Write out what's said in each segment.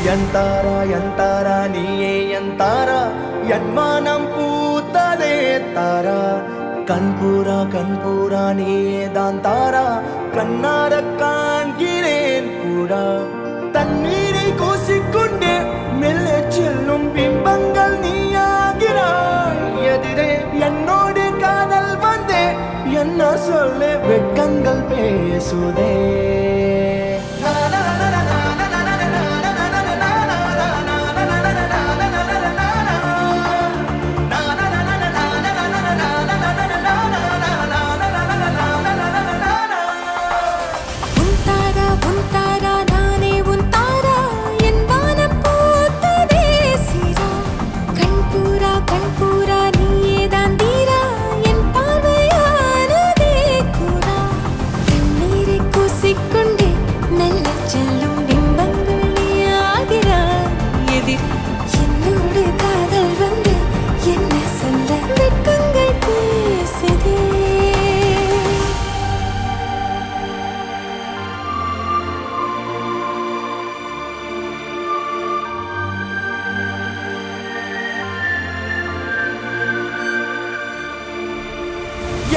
எந்தாரா நீயே எந்தாரா என் மானம் பூத்ததே தாரா கண்பூரா நீயே தான் தாரா கண்ணார காண்கிறேன் பூரா தண்ணீரை கூசிக்கொண்டே மெல்ல செல்லும் பிம்பங்கள் நீயாகிறாய் எதிரே என்னோடு காதல் வந்தே என்ன சொல்ல வெட்கங்கள் பேசுதே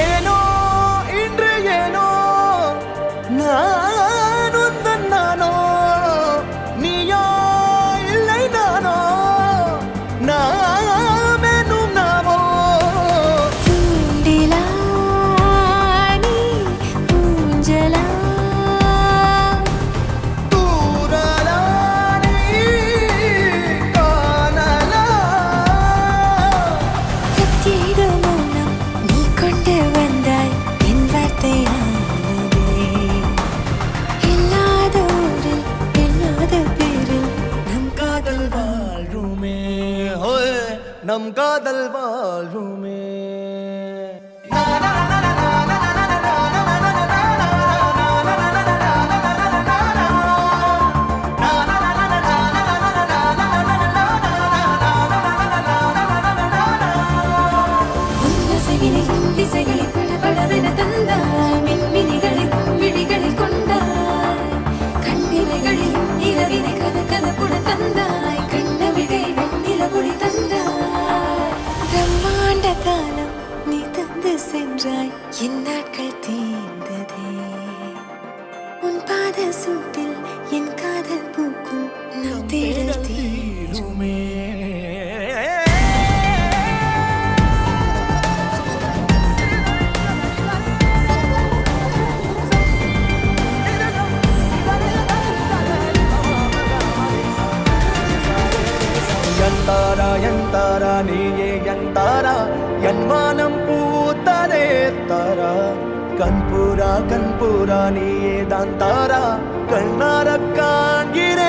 ஏனோ இன்று ஏனோ நான் உந்தன் நானோ நீயோ இல்லை நானோ நாமெனும் நாமோ தூண்டிலா நீ ஊஞ்சலா தூரலா நீ காணலா பிரத்யேக மௌனம் நீ கொண்டு வந்தாய் என் வார்த்தையானதே இல்லாத ஊரில் இல்லாத பேரில் நம் காதல் வாழ்வுமே ஹோய் நம் காதல் வாழ்வுமே உன்னசையினையும் திசைகளில் படபடவென தந்தாய் மின்மினிகளில் விழிகளில் கொண்டாய் கண்ணிமைகளிலும் இரவினை கதகதப்புட தந்தாய் கண்ணவிழை வெண்ணிலவொளி தந்தாய் பிரம்மாண்ட காலம் நீ தந்து சென்றாய் என் நாட்கள் தீர்ந்ததே உன் பாத சூட்டில் என் காதல் பூக்கும் நம் தேடல் தீருமே எந்தாரா நீயே எந்தாரா என் மானம் பூத்ததே தாரா கண்பூரா நீயே தான் தாரா கண்ணார காண்கிற